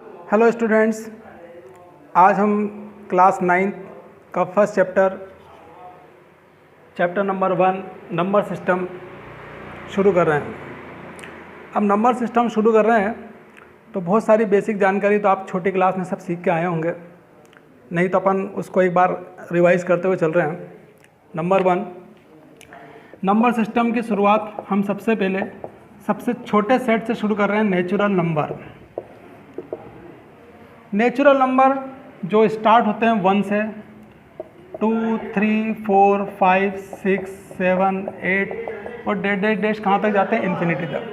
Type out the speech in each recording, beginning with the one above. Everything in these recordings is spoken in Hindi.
हेलो स्टूडेंट्स, आज हम क्लास 9 का first chapter number 1 number system शुरू कर रहे हैं। अब नंबर सिस्टम शुरू कर रहे हैं तो बहुत सारी बेसिक जानकारी तो आप छोटी क्लास में सब सीख के आए होंगे, नहीं तो अपन उसको एक बार रिवाइज करते हुए चल रहे हैं। नंबर 1, नंबर सिस्टम की शुरुआत हम सबसे पहले सबसे छोटे सेट से शुरू कर रहे हैं, नेचुरल नंबर। नेचुरल नंबर जो स्टार्ट होते हैं 1 से, 2, 3, 4, 5, 6, 7, 8 और डैश कहाँ तक जाते हैं? इन्फिनिटी तक।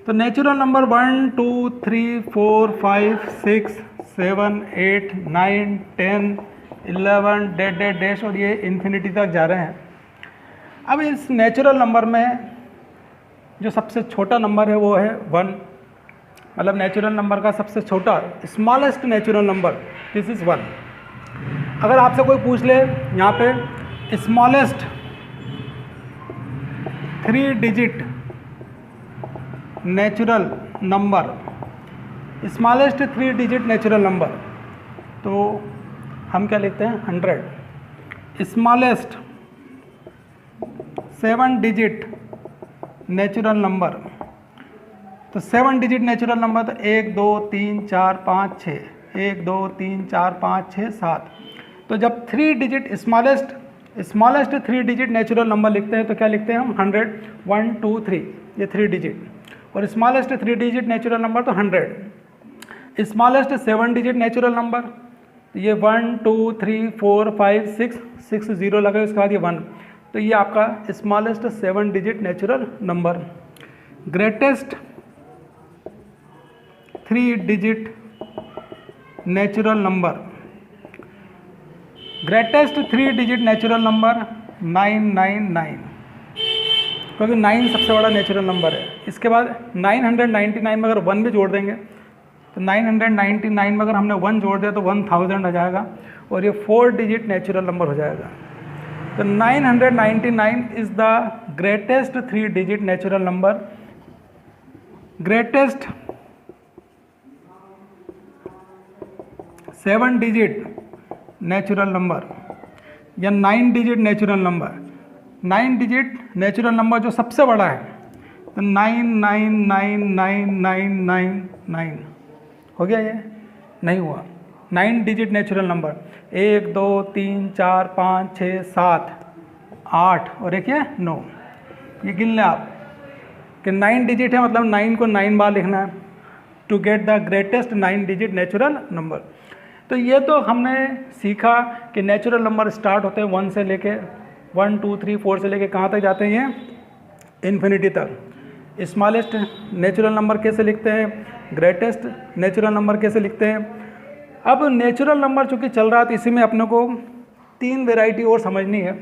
तो नेचुरल नंबर 1, 2, 3, 4, 5, 6, 7, 8, 9, 10, 11 डैश और ये इन्फिनिटी तक जा रहे हैं। अब इस नेचुरल नंबर में जो सबसे छोटा नंबर है वो है 1, मतलब नेचुरल नंबर का सबसे छोटा smallest natural number this is 1। अगर आपसे कोई पूछ ले यहाँ पे smallest 3 digit natural number, smallest 3 digit natural number, तो हम क्या लिखते हैं? 100। स्मॉलेस्ट 7 डिजिट नेचुरल नंबर, तो 7 डिजिट नेचुरल नंबर तो 1, 2, 3, 4, 5, 6, 1, 2, 3, 4, 5, 6, 7। तो जब 3 digit smallest 3 digit natural number लिखते हैं तो क्या लिखते हैं हम? 100, 1, 2, 3, ये 3 डिजिट। और स्मॉलेस्ट 3 डिजिट नेचुरल नंबर तो 100। स्मॉलेस्ट 7 डिजिट नेचुरल नंबर, ये 1, 2, 3, 4, 5, 6 जीरो लगा, उसके बाद ये 1। तो ये आपका smallest 7 digit natural number. Greatest 3 digit natural number, greatest 3 digit natural number 999, क्योंकि 9 सबसे बड़ा नेचुरल नंबर है। इसके बाद 999 में अगर 1 भी जोड़ देंगे तो 999 में अगर हमने 1 जोड़ दिया तो 1000 आ जाएगा और ये 4 डिजिट नेचुरल नंबर हो जाएगा। तो 999 is the greatest 3 digit natural number. Greatest 7 digit natural number या 9 digit natural number, 9 digit natural number जो सबसे बड़ा है तो 9999999 हो गया। ये नहीं हुआ। 9 डिजिट नेचुरल नंबर 1, 2, 3, 4, 5, 6, 7, 8 और एक ये 9। ये गिन लें आप कि 9 डिजिट है, मतलब 9 को 9 बार लिखना है to get the greatest 9 digit natural number. तो ये तो हमने सीखा कि नेचुरल नंबर स्टार्ट होते हैं 1 से लेके 1, 2, 3, 4 से लेके कहाँ तक जाते हैं? ये इन्फिनिटी तक। स्मॉलेस्ट नेचुरल नंबर कैसे लिखते हैं, ग्रेटेस्ट नेचुरल नंबर कैसे लिखते हैं। अब नेचुरल नंबर चूँकि चल रहा था, इसी में अपने को 3 वेराइटी और समझनी है।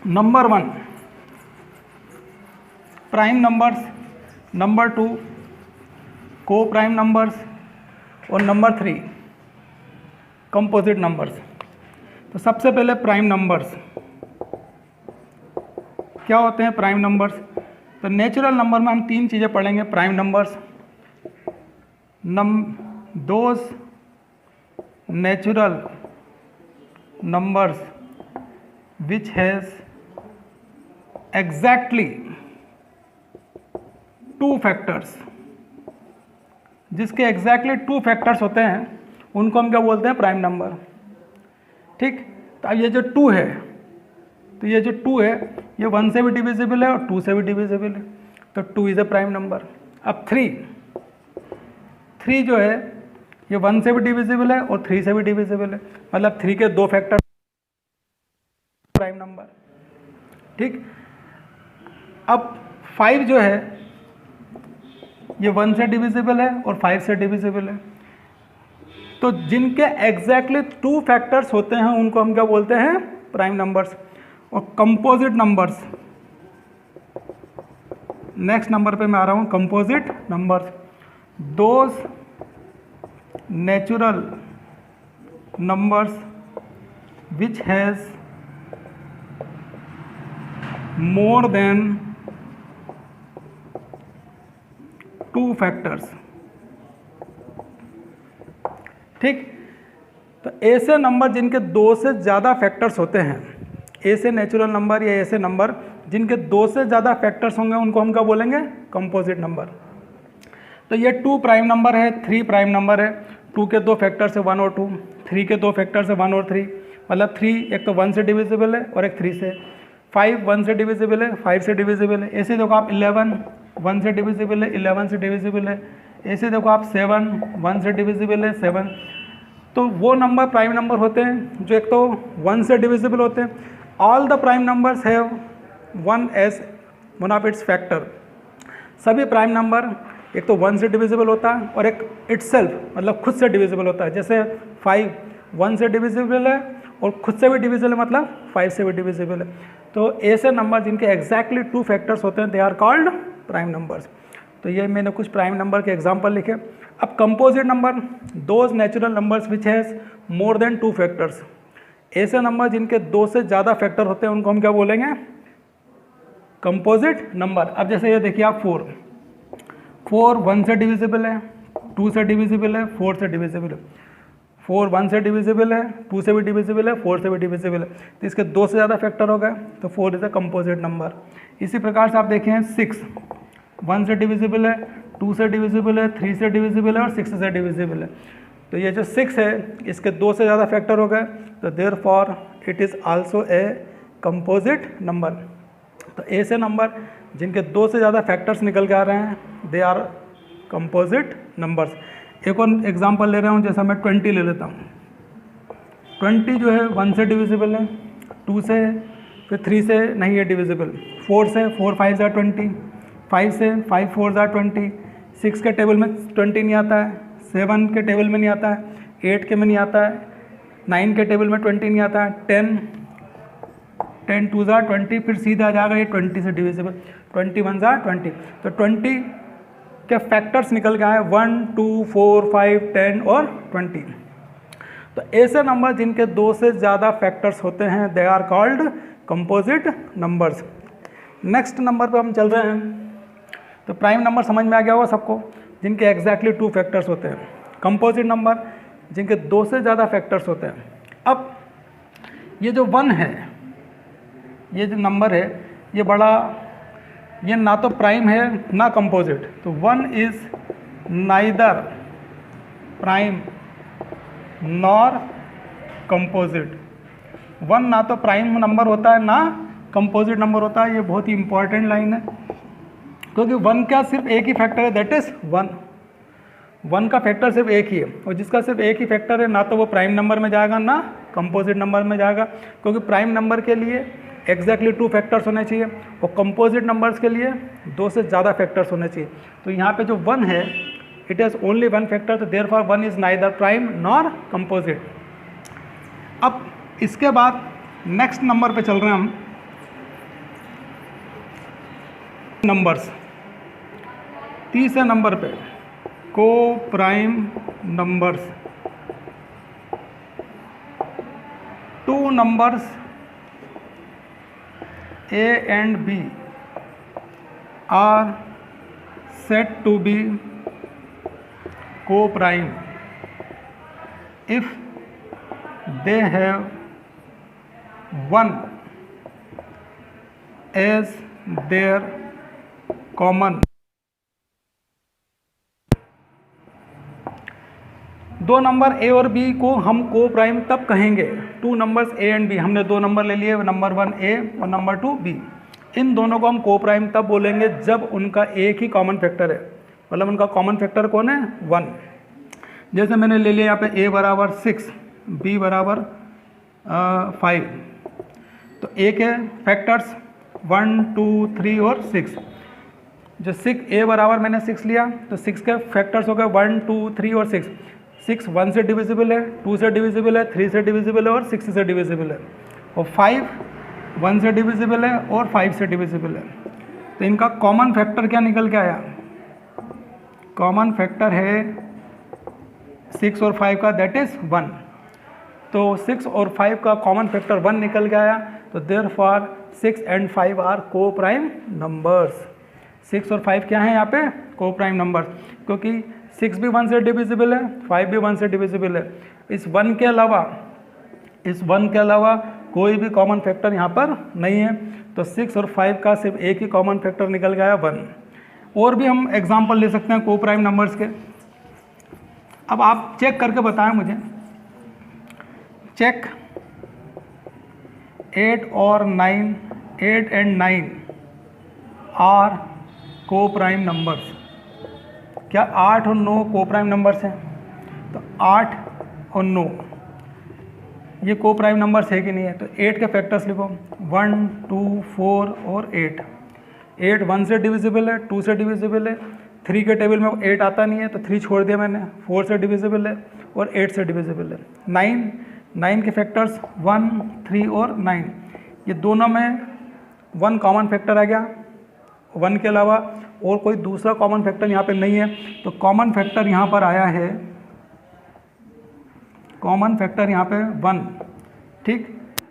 नंबर 1 प्राइम नंबर्स, नंबर 2 को प्राइम नंबर्स और नंबर 3 कंपोजिट नंबर्स। तो सबसे पहले प्राइम नंबर्स क्या होते हैं? प्राइम नंबर्स, तो नेचुरल नंबर में हम 3 चीज़ें पढ़ेंगे। Prime numbers, those natural numbers which has exactly 2 factors, जिसके एग्जैक्टली 2 फैक्टर्स होते हैं उनको हम क्या बोलते हैं? Prime number. ठीक, तो अब ये जो 2 है, तो ये जो 2 है ये 1 से भी डिविजिबल है और 2 से भी डिविजिबल है, तो 2 इज़ ए प्राइम नंबर। अब 3 जो है ये 1 से भी डिविजिबल है और 3 से भी डिविजिबल है, मतलब 3 के 2 फैक्टर प्राइम नंबर। ठीक, अब 5 जो है ये 1 से डिविजिबल है और 5 से डिविजिबल है, तो जिनके एग्जैक्टली 2 फैक्टर्स होते हैं उनको हम क्या बोलते हैं? Prime numbers. और कंपोजिट नंबर्स, नेक्स्ट नंबर पे मैं आ रहा हूँ। Composite numbers, those natural numbers which has more than 2 factors, ठीक। तो ऐसे नंबर जिनके 2 से ज़्यादा फैक्टर्स होते हैं, ऐसे नेचुरल नंबर या ऐसे नंबर जिनके 2 से ज़्यादा फैक्टर्स होंगे उनको हम क्या बोलेंगे? Composite number. तो ये 2 प्राइम नंबर है, 3 प्राइम नंबर है। 2 के 2 फैक्टर्स है 1 और 2, 3 के 2 फैक्टर्स है 1 और 3, मतलब 3 एक तो 1 से डिविजिबल है और एक 3 से। 5 1 से डिविजिबल है, 5 से डिविजिबल है। ऐसे देखो आप 11 1 से डिविजिबल है, 11 से डिविजिबल है। ऐसे देखो आप 7 1 से डिविजिबल है, 7। तो वो नंबर प्राइम नंबर होते हैं जो एक तो 1 से डिविजिबल होते हैं। All the prime numbers have 1 as one of its factor. सभी प्राइम नंबर एक तो 1 से डिविजिबल होता है और एक इटसेल्फ मतलब खुद से डिविजिबल होता है। जैसे 5 1 से डिविजिबल है और खुद से भी डिविजिबल है, मतलब 5 से भी डिविजिबल है। तो ऐसे नंबर जिनके एग्जैक्टली 2 फैक्टर्स होते हैं they are called prime numbers. तो ये मैंने कुछ प्राइम नंबर के एग्जाम्पल लिखे। अब composite number, those natural numbers which has more than 2 factors. ऐसे नंबर जिनके 2 से ज़्यादा फैक्टर होते हैं उनको हम क्या बोलेंगे? Composite number. अब जैसे ये देखिए आप 4 1 से डिविजिबल है, 2 से डिविजिबल है, 4 से डिविजिबल है। 4 1 से डिविजिबल है, 2 से भी डिविजिबल है, 4 से भी डिविजिबल है। तो इसके 2 से ज़्यादा फैक्टर हो गए तो 4 इज़ अ कंपोजिट नंबर। इसी प्रकार से आप देखें 6 1 से डिविजिबल है, 2 से डिविजिबल है, 3 से डिविजिबल है और 6 से डिविजिबल है। तो ये जो 6 है इसके 2 से ज़्यादा फैक्टर हो गए तो therefore it is also a composite number. तो ऐसे नंबर जिनके 2 से ज़्यादा फैक्टर्स निकल के आ रहे हैं दे आर कंपोजिट नंबर्स। एक और एग्जांपल ले रहा हूँ, जैसा मैं 20 ले लेता हूँ। 20 जो है 1 से डिविजिबल है, 2 से, फिर 3 से नहीं है डिविजिबल, 4 से, 4 5 ज़ा 20, 5 से, 5 4 ज़ा 20, 6 के टेबल में 20 नहीं आता है, 7 के टेबल में नहीं आता है, 8 के में नहीं आता है, 9 के टेबल में 20 नहीं आता है, 10 2 ज़ा 20, फिर सीधा आ जाएगा ये 20 से डिविजिबल, 21 ज़ा 20। तो 20 के फैक्टर्स निकल के आए 1 2 4 5 10 और 20। तो ऐसे नंबर जिनके 2 से ज़्यादा फैक्टर्स होते हैं they are called composite numbers. Next number पे हम चल रहे हैं। तो प्राइम नंबर समझ में आ गया होगा सबको, जिनके एग्जैक्टली 2 फैक्टर्स होते हैं। कंपोजिट नंबर जिनके 2 से ज़्यादा फैक्टर्स होते हैं। अब ये जो 1 है, ये जो नंबर है ये बड़ा, ये ना तो प्राइम है ना कंपोजिट। तो 1 is neither prime nor composite. 1 ना तो प्राइम नंबर होता है ना कंपोजिट नंबर होता है। ये बहुत ही इंपॉर्टेंट लाइन है क्योंकि 1 का सिर्फ एक ही फैक्टर है, दैट इज 1। 1 का फैक्टर सिर्फ एक ही है और जिसका सिर्फ एक ही फैक्टर है ना तो वो प्राइम नंबर में जाएगा ना कंपोजिट नंबर में जाएगा, क्योंकि प्राइम नंबर के लिए एग्जैक्टली 2 फैक्टर्स होने चाहिए और कंपोजिट नंबर्स के लिए 2 से ज़्यादा फैक्टर्स होने चाहिए। तो यहाँ पे जो 1 है इट हैज़ ओनली 1 फैक्टर, तो therefore 1 is neither prime nor composite. अब इसके बाद नेक्स्ट नंबर पे चल रहे हैं हम, नंबर्स। तीसरे नंबर पे को prime numbers. 2 numbers A and B are said to be co-prime if they have 1 as their common। 2 number A और बी को हम को प्राइम तब कहेंगे, 2 नंबर्स ए एंड बी, हमने 2 नंबर ले लिए, नंबर 1 ए और नंबर 2 बी। इन दोनों को हम को प्राइम तब बोलेंगे जब उनका एक ही कॉमन फैक्टर है, मतलब उनका कॉमन फैक्टर कौन है? 1। जैसे मैंने ले लिया यहाँ पे ए बराबर 6, बी बराबर 5। तो ए के फैक्टर्स 1 2 3 और 6। जो 6 ए बराबर मैंने 6 लिया तो 6 के फैक्टर्स हो गए 1 2 3 और 6। 6 1 से डिविजिबल है, 2 से डिविजिबल है, 3 से डिविजिबल है और 6 से डिविजिबल है। और 5 1 से डिविजिबल है और 5 से डिविजिबल है। तो इनका कॉमन फैक्टर क्या निकल के आया? कॉमन फैक्टर है 6 और 5 का, दैट इज़ 1। तो 6 और 5 का कॉमन फैक्टर 1 निकल के आया, तो therefore 6 and 5 are coprime numbers. 6 और 5 क्या हैं यहाँ पे? को प्राइम नंबर्स, क्योंकि 6 भी 1 से डिविजिबल है, 5 भी 1 से डिविजिबल है। इस 1 के अलावा कोई भी कॉमन फैक्टर यहाँ पर नहीं है, तो 6 और 5 का सिर्फ एक ही कॉमन फैक्टर निकल गया 1। और भी हम एग्जांपल ले सकते हैं को प्राइम नंबर्स के। अब आप चेक करके बताएं मुझे, चेक 8 और 9, 8 and 9 are coprime numbers. क्या 8 और 9 को प्राइम नंबर्स हैं? तो 8 और 9 ये को प्राइम नंबर्स है कि नहीं है? तो 8 के फैक्टर्स लिखो, 1, 2, 4 और 8। 8 1 से डिविजिबल है, 2 से डिविजिबल है, 3 के टेबल में 8 आता नहीं है तो 3 छोड़ दिया मैंने, 4 से डिविजिबल है और 8 से डिविजिबल है। 9 के फैक्टर्स 1, 3 और 9, ये दोनों में 1 कॉमन फैक्टर आ गया, 1 के अलावा और कोई दूसरा कॉमन फैक्टर यहाँ पे नहीं है। तो कॉमन फैक्टर यहाँ पर आया है, कॉमन फैक्टर यहाँ पे 1, ठीक।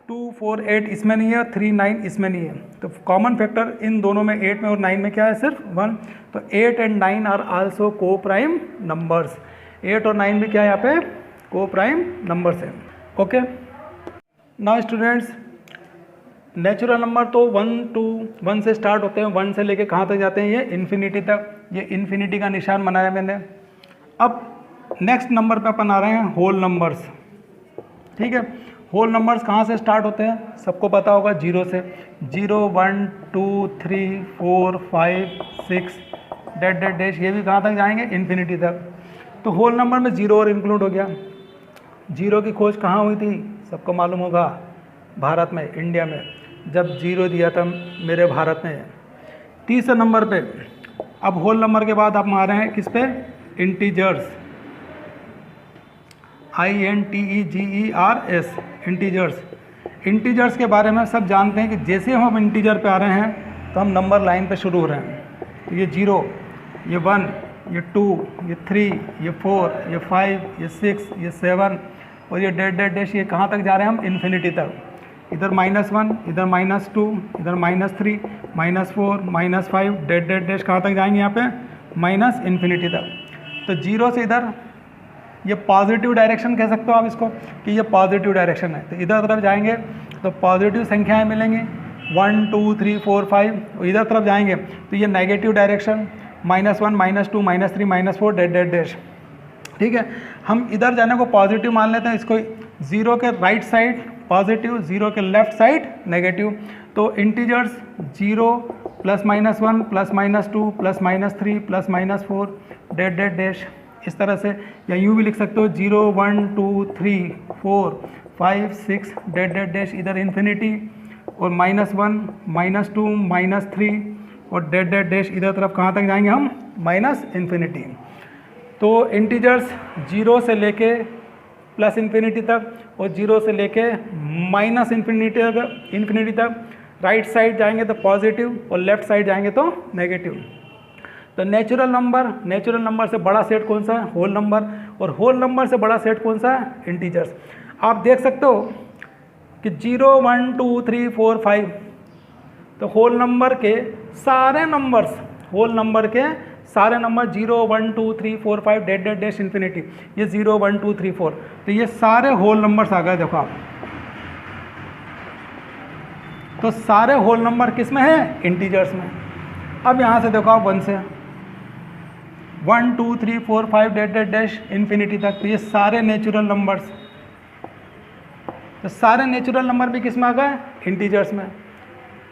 2, 4, 8 इसमें नहीं है, 3, 9 इसमें नहीं है। तो कॉमन फैक्टर इन दोनों में 8 में और 9 में क्या है? सिर्फ 1। तो 8 एंड 9 आर आल्सो को प्राइम नंबर्स। 8 और 9 भी क्या है यहाँ पे? को प्राइम नंबर्स है। Okay, now students, natural number तो 1 से स्टार्ट होते हैं, 1 से लेके कहाँ तक जाते हैं? ये इन्फिनिटी तक। ये इन्फिनिटी का निशान बनाया मैंने। अब नेक्स्ट नंबर पे अपन आ रहे हैं होल नंबर्स, ठीक है। होल नंबर्स कहाँ से स्टार्ट होते हैं? सबको पता होगा 0 से। 0, 1, 2, 3, 4, 5, 6 डैट डैट डैश, ये भी कहाँ तक जाएंगे? इन्फिनिटी तक। तो होल नंबर में 0 और इंक्लूड हो गया। 0 की खोज कहाँ हुई थी? सबको मालूम होगा, भारत में, इंडिया में। जब 0 दिया था मेरे भारत में। तीसरे नंबर पे, अब होल नंबर के बाद आप आ रहे हैं किस पे? Integers, INTEGERS, integers. इंटीजर्स के बारे में सब जानते हैं कि जैसे हम इंटीजर पे आ रहे हैं तो हम नंबर लाइन पे शुरू हो रहे हैं। तो ये 0, ये 1, ये 2, ये 3, ये 4, ये 5, ये 6, ये 7 और ये डैट डैट डैश, ये कहाँ तक जा रहे हैं हम? इन्फिनिटी तक। इधर -1, इधर -2, इधर -3, -4, -5 डैट डैट डैश, कहाँ तक जाएंगे यहाँ पे? माइनस इन्फिनिटी तक। तो 0 से इधर, ये पॉजिटिव डायरेक्शन कह सकते हो आप इसको कि ये पॉजिटिव डायरेक्शन है। तो इधर तरफ जाएंगे तो पॉजिटिव संख्याएं मिलेंगी, 1, 2, 3, 4, 5। इधर तरफ जाएंगे तो ये negative direction, -1, -2, -3, -4 that that dash, ठीक है। हम इधर जाने को पॉजिटिव मान लेते हैं, इसको 0 के राइट साइड पॉजिटिव, 0 के लेफ्ट साइड नेगेटिव। तो इंटीजर्स 0 +-1 +-2 +-3 +-4 डैट डैट डैश, इस तरह से। या यूँ भी लिख सकते हो 0, 1, 2, 3, 4, 5, 6 डैट डैट डैश, इधर इन्फिनिटी और -1, -2, -3 और डैट डैट डैश, इधर तरफ कहाँ तक जाएंगे हम? -इन्फिनिटी। तो इंटीजर्स 0 से लेके +इन्फिनिटी तक और 0 से लेके -इन्फिनिटी तक। राइट साइड जाएंगे तो पॉजिटिव और लेफ्ट साइड जाएंगे तो नेगेटिव। तो नेचुरल नंबर से बड़ा सेट कौन सा है? Whole number. और होल नंबर से बड़ा सेट कौन सा है? इंटीजर्स। आप देख सकते हो कि 0, 1, 2, 3, 4, 5, तो होल नंबर के सारे number 0, 1, 2, 3, 4, 5 that that dash infinity, ये 0, 1, 2, 3, 4, तो ये सारे होल नंबर्स आ गए। देखो आप, तो सारे होल नंबर किस में है? इंटीजर्स में। अब यहाँ से देखो आप 1 से 1, 2, 3, 4, 5 डैट डैट डैश इन्फिनिटी तक, तो ये सारे नेचुरल नंबर्स, तो सारे नेचुरल नंबर भी किस में आ गए? इंटीजर्स में।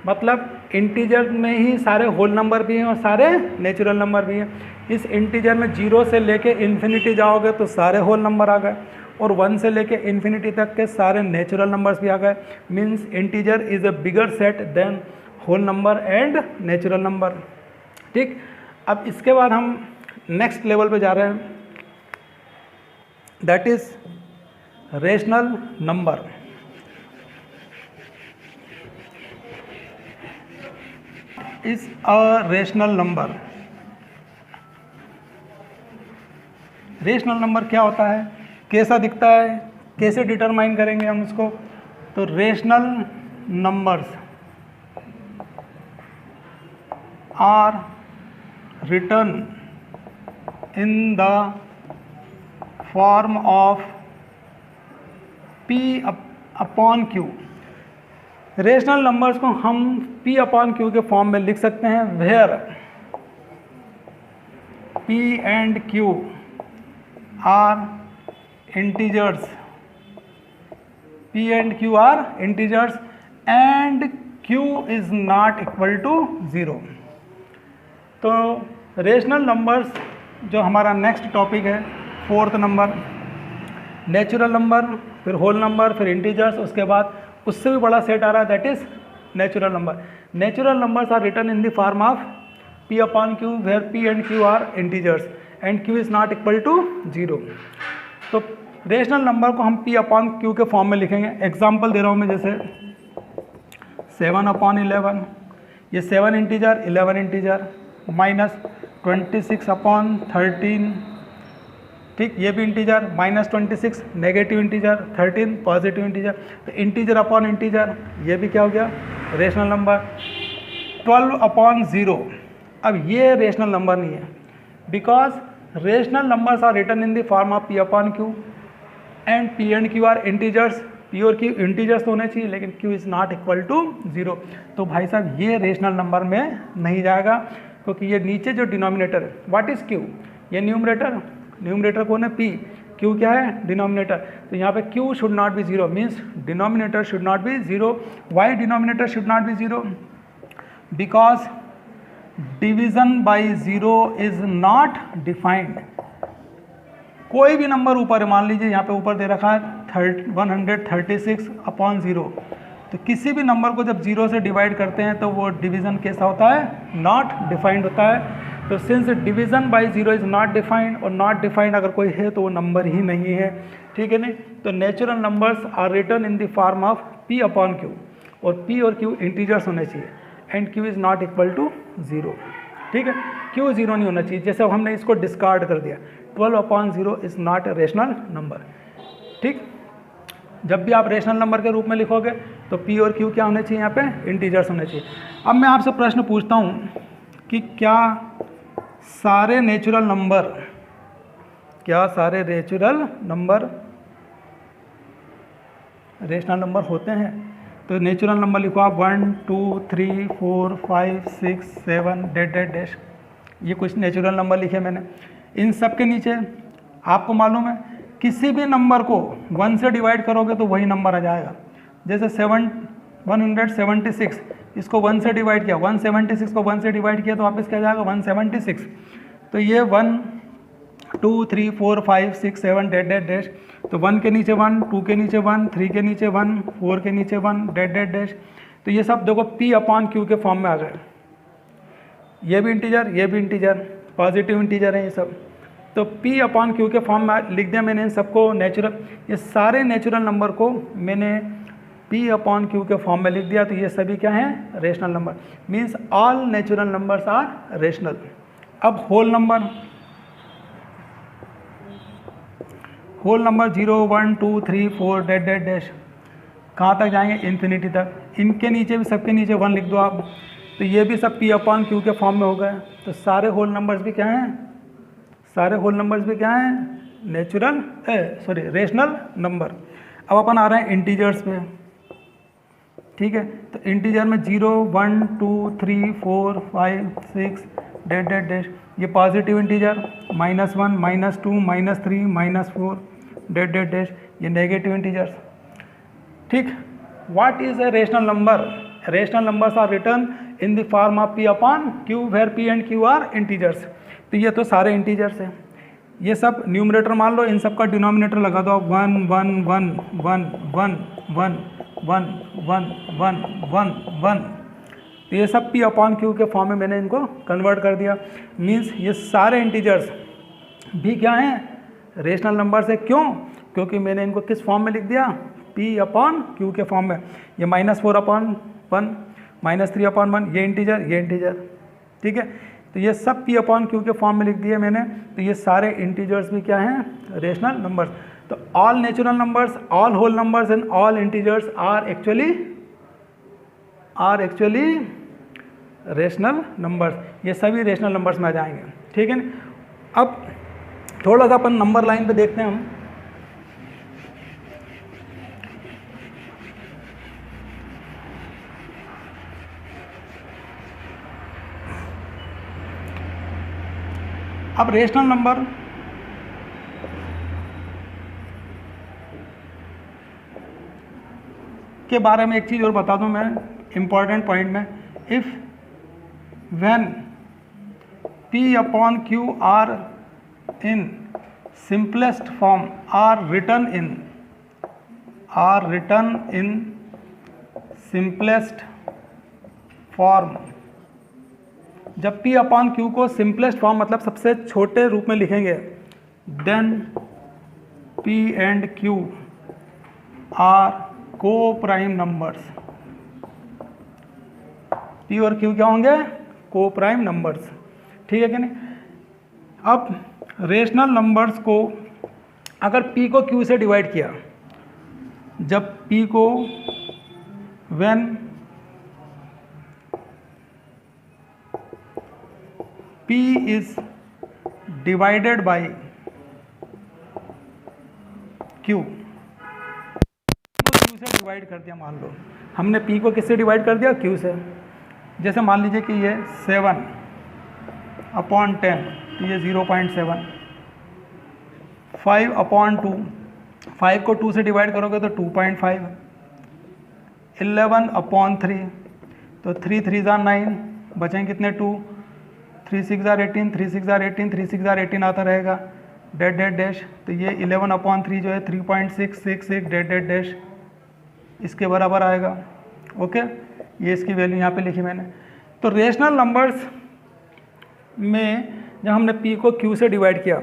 मतलब इंटीजर में ही सारे होल नंबर भी हैं और सारे नेचुरल नंबर भी हैं। इस इंटीजर में 0 से लेके इन्फिनिटी जाओगे तो सारे होल नंबर आ गए, और 1 से लेके इन्फिनिटी तक के सारे नेचुरल नंबर्स भी आ गए। Means integer is a bigger set than whole number and natural number, ठीक। अब इसके बाद हम नेक्स्ट लेवल पे जा रहे हैं, that is rational number. Is a rational number. Rational number क्या होता है, कैसा दिखता है, कैसे डिटरमाइन करेंगे हम इसको? तो rational numbers are written in the form of P upon Q। Rational numbers को हम P अपॉन Q के फॉर्म में लिख सकते हैं, where P and Q are integers, P and Q are integers and Q is not equal to 0। तो रेशनल नंबर्स जो हमारा नेक्स्ट टॉपिक है, फोर्थ नंबर, नेचुरल नंबर, फिर होल नंबर, फिर इंटीजर्स, उसके बाद उससे भी बड़ा सेट आ रहा है, that is natural number. Natural numbers are written in the form of P upon Q where P and Q are integers and Q is not equal to 0। तो रेशनल नंबर को हम P अपॉन Q के फॉर्म में लिखेंगे। एग्जाम्पल दे रहा हूँ मैं, जैसे 7 अपॉन 11, ये 7 इंटीजर 11 इंटीजर, माइनस 26 अपॉन 13, ठीक, ये भी integer, minus 26 negative integer, 13 positive integer. तो इंटीजर अपॉन इंटीजर, ये भी क्या हो गया, रेशनल नंबर। 12 अपॉन 0, अब ये रेशनल नंबर नहीं है, because rational numbers are written in the form of P upon Q and P and Q are integers. P और Q इंटीजर्स तो होने चाहिए, लेकिन Q is not equal to 0। तो भाई साहब ये रेशनल नंबर में नहीं जाएगा, क्योंकि ये नीचे जो डिनोमिनेटर है, व्हाट इज़ Q, ये न्यूमरेटर, न्यूमरेटर कौन है P, Q क्या है, डिनोमिनेटर। तो यहाँ पे Q should not be 0, means denominator should not be 0। Why denominator should not be 0? Because division by 0 is not defined. कोई भी नंबर ऊपर, मान लीजिए यहाँ पे ऊपर दे रखा है 136 अपॉन 0, तो किसी भी नंबर को जब 0 से डिवाइड करते हैं तो वो डिवीज़न कैसा होता है, नॉट डिफाइंड होता है। तो since division by 0 is not defined, और नॉट डिफाइंड अगर कोई है तो वो नंबर ही नहीं है, ठीक है नहीं। तो natural numbers are written in the form of P upon Q, और P और Q इंटीजर्स होने चाहिए and Q is not equal to 0, ठीक है। Q 0 नहीं होना चाहिए, जैसे हमने इसको डिस्कार्ड कर दिया। 12 upon 0 is not a rational number, ठीक। जब भी आप रेशनल नंबर के रूप में लिखोगे तो P और Q क्या होने चाहिए, यहाँ पे इंटीजर्स होने चाहिए। अब मैं आपसे प्रश्न पूछता हूँ कि क्या सारे नेचुरल नंबर, क्या सारे नेचुरल नंबर रेशनल नंबर होते हैं? तो नेचुरल नंबर लिखो आप 1 2 3 4 5 6 7 डैश, ये कुछ नेचुरल नंबर लिखे मैंने। इन सब के नीचे आपको मालूम है किसी भी नंबर को 1 से डिवाइड करोगे तो वही नंबर आ जाएगा। जैसे 176, इसको 1 से डिवाइड किया, 176 को 1 से डिवाइड किया तो वापस क्या जाएगा, 176। तो ये 1 2 3 4 5 6 7 डैश, तो 1 के नीचे 1, 2 के नीचे 1, 3 के नीचे 1, 4 के नीचे 1 डैश। तो ये सब देखो P अपॉन Q के फॉर्म में आ गए। ये भी इंटीजर, ये भी इंटीजर, पॉजिटिव इंटीजर है ये सब। तो P अपॉन Q के फॉर्म में लिख दिया मैंने इन सबको नेचुरल, ये सारे नेचुरल नंबर को मैंने P अपॉन Q के फॉर्म में लिख दिया। तो ये सभी क्या हैं, rational number, means all natural numbers are rational. अब whole number, whole number 0 1 2 3 4 dash, कहाँ तक जाएंगे, इन्फिनिटी तक। इनके नीचे भी, सबके नीचे 1 लिख दो आप, तो ये भी सब P अपॉन Q के फॉर्म में हो गए। तो सारे होल नंबर्स भी क्या हैं, सारे होल नंबर्स भी क्या हैं, नेचुरल रेशनल नंबर। अब अपन आ रहे हैं इंटीजर्स पे, ठीक है। तो इंटीजर में 0 1 2 3 4 5 6 डैश, ये पॉजिटिव इंटीजर, -1 -2 -3 -4 डैश, ये नेगेटिव इंटीजर्स, ठीक। What is a rational number? Rational numbers are written in the form of P upon Q where P and Q are integers. तो ये तो सारे इंटीजर्स हैं, ये सब न्यूमरेटर मान लो, इन सब का डिनोमिनेटर लगा दो आप 1 1 1 1 1 1 1 1 1 1 1। तो ये सब P अपॉन Q के फॉर्म में मैंने इनको कन्वर्ट कर दिया। मीन्स ये सारे इंटीजर्स भी क्या हैं, रेशनल नंबर्स है। क्यों? क्योंकि मैंने इनको किस फॉर्म में लिख दिया, P अपॉन Q के फॉर्म में। ये -4 अपॉन 1, -3 अपॉन 1, ये इंटीजर, ठीक है। तो ये सब P अपॉन Q के फॉर्म में लिख दिए मैंने। तो ये सारे इंटीजर्स भी क्या हैं, रेशनल नंबर्स। तो all natural numbers, all whole numbers and all integers are actually rational numbers. ये सभी रेशनल नंबर्स में आ जाएंगे, ठीक है। अब थोड़ा सा अपन नंबर लाइन पे देखते हैं हम। अब रेशनल नंबर के बारे में एक चीज़ और बता दूं मैं, इम्पॉर्टेंट पॉइंट में, if when P upon Q are in simplest form are written in simplest form, जब P अपॉन Q को सिंपलेस्ट फॉर्म मतलब सबसे छोटे रूप में लिखेंगे, then P and Q are coprime numbers. P और Q क्या होंगे? को प्राइम नंबर्स। ठीक है कि नहीं? अब रेशनल नंबर्स को अगर P को Q से डिवाइड किया, जब P को when P is divided by Q, Q से डिवाइड कर दिया, मान लो हमने P को किससे डिवाइड कर दिया? Q से। जैसे मान लीजिए कि ये 7 अपॉन 10, तो ये 0.7, 5 अपॉन 2, 5 को 2 से डिवाइड करोगे तो 2.5, 11 अपॉन 3, तो 3 3 9, बचेंगे कितने? 2, 3 6 18, 3 6 18, 3 6 18 आता रहेगा, डेट डेट डैश, तो ये 11 अपॉन 3 जो है 3.666 डेट डेट डैश इसके बराबर आएगा। ओके, ये इसकी वैल्यू यहाँ पे लिखी मैंने। तो रेशनल नंबर्स में जब हमने P को Q से डिवाइड किया,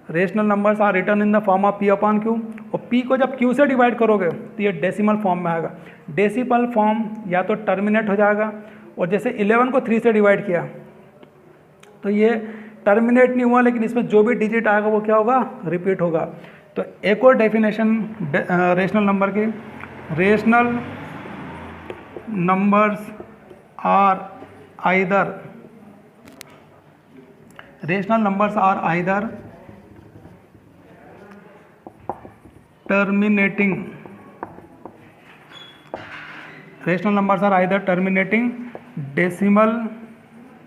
rational numbers are written in the form of P upon Q, और P को जब Q से डिवाइड करोगे तो ये डेसिमल फॉर्म में आएगा। डेसिमल फॉर्म या तो टर्मिनेट हो जाएगा, और जैसे 11 को 3 से डिवाइड किया तो ये टर्मिनेट नहीं हुआ, लेकिन इसमें जो भी डिजिट आएगा वो क्या होगा? रिपीट होगा। तो एक और डेफिनेशन रेशनल नंबर की, rational numbers are either terminating decimal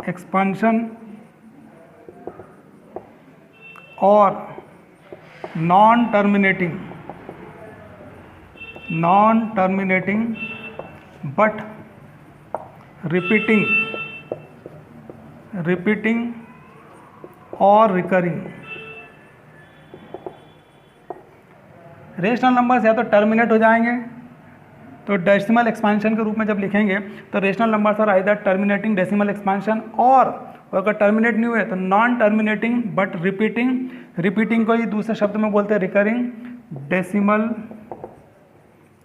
expansion or non-terminating but repeating और रिकरिंग। रेशनल नंबर्स या तो टर्मिनेट हो जाएंगे, तो डेसिमल एक्सपेंशन के रूप में जब लिखेंगे तो rational numbers are either terminating decimal expansion, और अगर टर्मिनेट नहीं हुए तो नॉन टर्मिनेटिंग बट रिपीटिंग को ही दूसरे शब्द में बोलते हैं रिकरिंग डेसिमल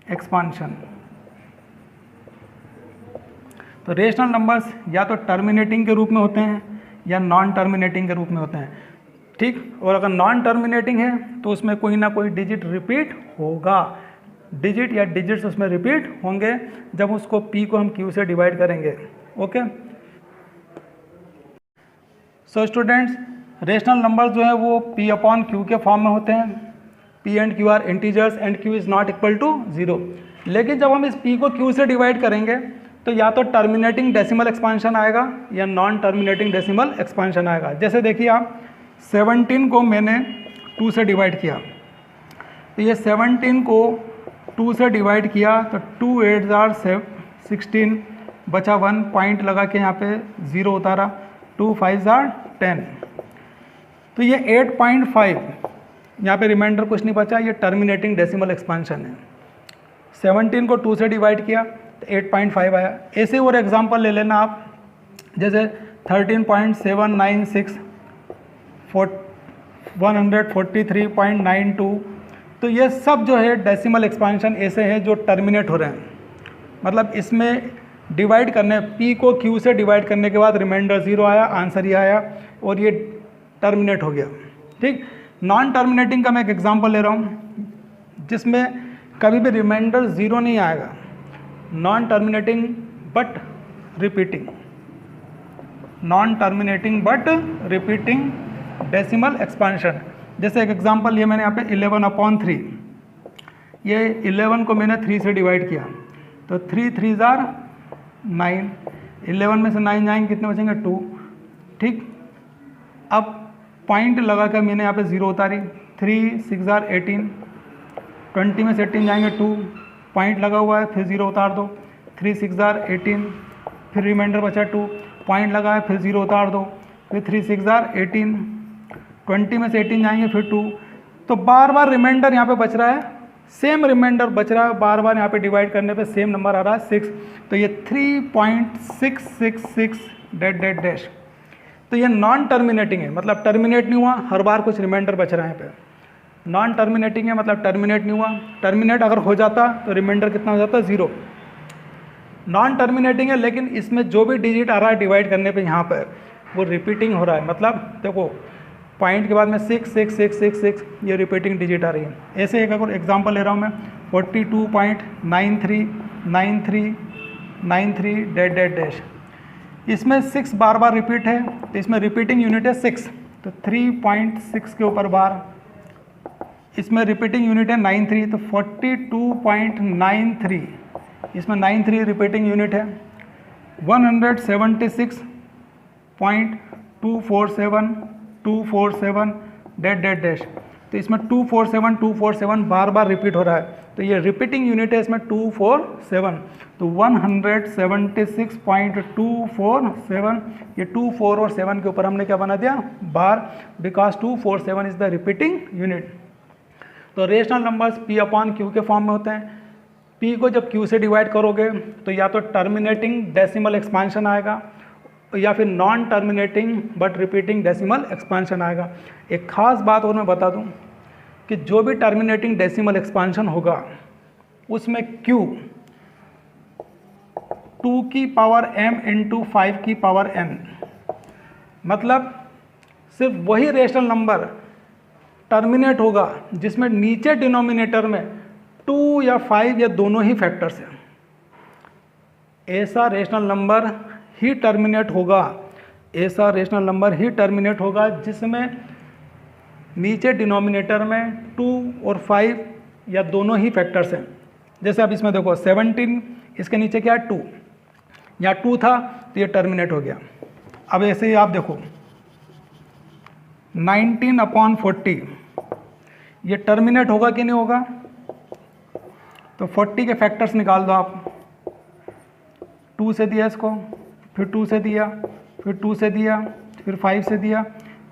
एक्सपेंशन। तो रेशनल नंबर्स या तो टर्मिनेटिंग के रूप में होते हैं या नॉन टर्मिनेटिंग के रूप में होते हैं। ठीक, और अगर नॉन टर्मिनेटिंग है तो उसमें कोई ना कोई डिजिट रिपीट होगा, डिजिट या डिजिट्स उसमें रिपीट होंगे जब उसको P को हम Q से डिवाइड करेंगे। Okay, so students, rational numbers जो है वो P अपॉन Q के फॉर्म में होते हैं। P and Q are integers and Q is not equal to 0। लेकिन जब हम इस P को Q से डिवाइड करेंगे तो या तो टर्मिनेटिंग डेसिमल एक्सपेंशन आएगा या नॉन टर्मिनेटिंग डेसिमल एक्सपेंशन आएगा। जैसे देखिए आप, 17 को मैंने 2 से डिवाइड किया, तो ये 17 को 2 से डिवाइड किया तो 2 8 16, बचा 1 पॉइंट लगा के यहाँ पे 0 उतारा, 2 5 10, तो ये 8.5, यहाँ पे रिमाइंडर कुछ नहीं बचा, ये टर्मिनेटिंग डेसिमल एक्सपेंशन है। 17 को 2 से डिवाइड किया तो 8.5 आया। ऐसे और एग्जांपल ले लेना आप, जैसे 13.796, 143.92, तो ये सब जो है डेसिमल एक्सपेंशन ऐसे हैं जो टर्मिनेट हो रहे हैं, मतलब इसमें डिवाइड करने, P को Q से डिवाइड करने के बाद रिमाइंडर 0 आया, आंसर ये आया और ये टर्मिनेट हो गया। ठीक, नॉन टर्मिनेटिंग का मैं एक एग्जांपल ले रहा हूँ जिसमें कभी भी रिमाइंडर 0 नहीं आएगा, non terminating but repeating decimal expansion. जैसे एक एग्जांपल ये मैंने यहाँ पे 11/3, ये 11 को मैंने 3 से डिवाइड किया, तो 3 3 जार 9, 11 में से 9 जाएंगे कितने बचेंगे 2, ठीक। अब पॉइंट लगा कर मैंने यहाँ पे 0 उतारी, 3 6 जार 18, 20 में से 18 जाएंगे 2, पॉइंट लगा हुआ है, फिर 0 उतार दो, 3 6 जार 18, फिर रिमाइंडर बचा 2, पॉइंट लगा है, फिर 0 उतार दो, फिर 3 6 जार 18, 20 में से 18 जाएंगे फिर 2, तो बार बार रिमाइंडर यहाँ पे बच रहा है, सेम रिमाइंडर बच रहा है, बार बार यहाँ पे डिवाइड करने पे सेम नंबर आ रहा है 6, तो ये 3.666 डैश डैश डैश। तो ये नॉन टर्मिनेटिंग है, मतलब टर्मिनेट नहीं हुआ, हर बार कुछ रिमाइंडर बच रहा है यहाँ पे। नॉन टर्मिनेटिंग है मतलब टर्मिनेट नहीं हुआ, टर्मिनेट अगर हो जाता तो रिमाइंडर कितना हो जाता 0। नॉन टर्मिनेटिंग है लेकिन इसमें जो भी डिजिट आ रहा है डिवाइड करने पे यहाँ पर वो रिपीटिंग हो रहा है, मतलब देखो पॉइंट के बाद में 6 6 6 6 6 ये रिपीटिंग डिजिट आ रही है। ऐसे एक अगर एग्जांपल ले रहा हूँ मैं 42.939393 डैश डैश डैश, इसमें 6 बार बार रिपीट है, तो इसमें रिपीटिंग यूनिट है 6, तो 3.6 के ऊपर बार, इसमें रिपीटिंग यूनिट है 93, तो 42.93, इसमें 93 रिपीटिंग यूनिट है, 176.247 डैश डैश डैश, तो इसमें 247 बार बार रिपीट हो रहा है, तो ये रिपीटिंग यूनिट है इसमें 247, तो 176.247, ये 2 4 और 7 के ऊपर हमने क्या बना दिया bar, because 247 is the repeating unit. तो rational numbers P upon Q के फॉर्म में होते हैं। P को जब Q से डिवाइड करोगे तो या तो टर्मिनेटिंग डेसिमल एक्सपांशन आएगा या फिर non terminating but repeating decimal expansion आएगा। एक खास बात और मैं बता दूं कि जो भी टर्मिनेटिंग डेसिमल एक्सपांशन होगा उसमें Q 2 की पावर m इंटू 5 की पावर n, मतलब सिर्फ वही रेशनल नंबर टर्मिनेट होगा जिसमें नीचे डिनोमिनेटर में 2 या 5 या दोनों ही फैक्टर्स हैं। ऐसा रेशनल नंबर ही टर्मिनेट होगा, ऐसा रेशनल नंबर ही टर्मिनेट होगा जिसमें नीचे डिनोमिनेटर में 2 और 5 या दोनों ही फैक्टर्स हैं। जैसे अब इसमें देखो 17, इसके नीचे क्या है 2, या 2 था तो ये टर्मिनेट हो गया। अब ऐसे ही आप देखो 19/40 ये टर्मिनेट होगा कि नहीं होगा, तो 40 के फैक्टर्स निकाल दो आप, 2 से दिया इसको, फिर 2 से दिया, फिर 2 से दिया, फिर 5 से दिया,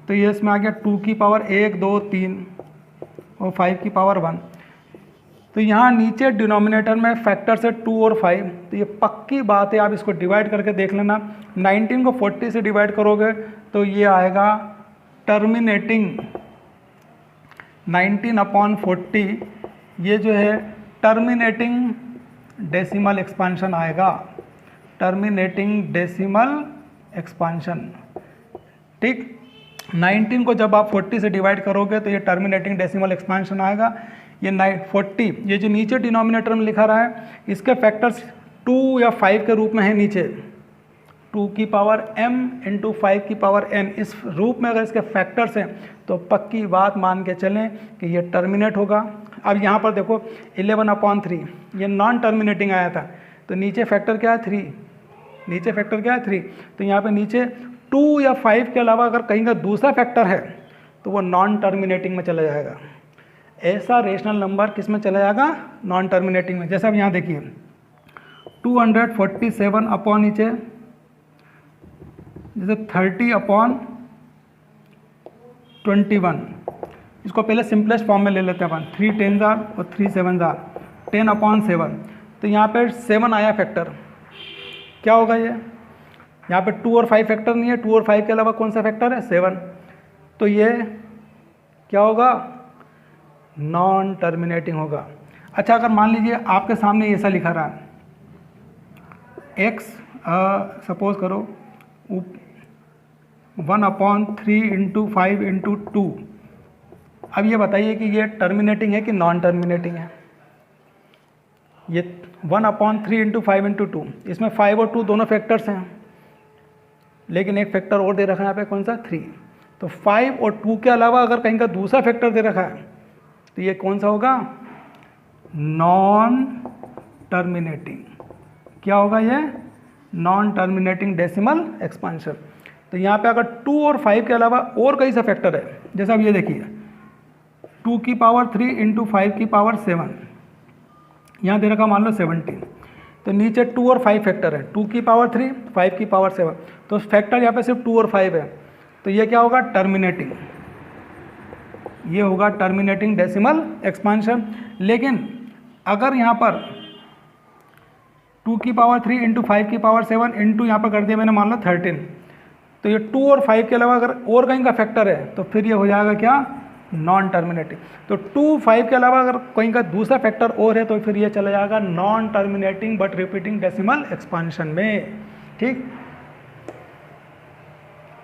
तो ये इसमें आ गया 2 की पावर 1 2 3 और 5 की पावर 1। तो यहाँ नीचे डिनोमिनेटर में फैक्टर से 2 और 5, तो ये पक्की बात है, आप इसको डिवाइड करके देख लेना। 19 को 40 से डिवाइड करोगे तो ये आएगा टर्मिनेटिंग 19/40, ये जो है टर्मिनेटिंग डेसिमल एक्सपांशन आएगा, टर्मिनेटिंग डेसिमल एक्सपांशन, ठीक। 19 को जब आप 40 से डिवाइड करोगे तो ये टर्मिनेटिंग डेसिमल एक्सपांशन आएगा। ये 40, ये जो नीचे डिनोमिनेटर में लिखा रहा है इसके फैक्टर्स 2 या 5 के रूप में है नीचे, 2 की पावर m इंटू 5 की पावर n, इस रूप में अगर इसके फैक्टर्स हैं तो पक्की बात मान के चलें कि ये टर्मिनेट होगा। अब यहाँ पर देखो 11/3 ये नॉन टर्मिनेटिंग आया था, तो नीचे फैक्टर क्या है 3, नीचे फैक्टर क्या है 3, तो यहाँ पे नीचे 2 या 5 के अलावा अगर कहीं का दूसरा फैक्टर है तो वो नॉन टर्मिनेटिंग में चला जाएगा। ऐसा रेशनल नंबर किस में चला जाएगा, नॉन टर्मिनेटिंग में। जैसे अब यहाँ देखिए 247 अपॉन नीचे जैसे 30/21, इसको पहले सिंपलेस्ट फॉर्म में ले लेते हैं अपन, 3 10 और 3 7 10/7, तो यहाँ पे 7 आया फैक्टर, क्या होगा ये, यहाँ पे 2 और 5 फैक्टर नहीं है, 2 और 5 के अलावा कौन सा फैक्टर है 7, तो ये क्या होगा नॉन टर्मिनेटिंग होगा। अच्छा अगर मान लीजिए आपके सामने ऐसा लिखा रहा है x, सपोज करो 1/3 इंटू 5 इंटू 2, अब ये बताइए कि ये टर्मिनेटिंग है कि नॉन टर्मिनेटिंग है। ये 1/3 इंटू 5 इंटू 2, इसमें 5 और 2 दोनों फैक्टर्स हैं, लेकिन एक फैक्टर और दे रखा है यहाँ पे कौन सा 3, तो 5 और 2 के अलावा अगर कहीं का दूसरा फैक्टर दे रखा है तो ये कौन सा होगा? Non terminating. क्या होगा ये? Non terminating decimal expansion. तो यहाँ पे अगर 2 और 5 के अलावा और कई सा फैक्टर है, जैसे अब ये देखिए 2 की पावर 3 इंटू 5 की पावर 7, यहाँ दे रखा मान लो 17, तो नीचे 2 और 5 फैक्टर है, 2 की पावर 3 5 की पावर 7, तो फैक्टर यहाँ पे सिर्फ 2 और 5 है, तो ये क्या होगा? टर्मिनेटिंग। ये होगा टर्मिनेटिंग डेसिमल एक्सपांशन। लेकिन अगर यहाँ पर 2 की पावर 3 इंटू 5 की पावर 7 इंटू यहाँ पर कर दिया मैंने मान लो 13, तो ये 2 और 5 के अलावा अगर और कहीं का फैक्टर है तो फिर ये हो जाएगा क्या? Non terminating. तो 2 5 के अलावा अगर कहीं का दूसरा फैक्टर और है तो फिर ये चला जाएगा non terminating but repeating decimal expansion में। ठीक।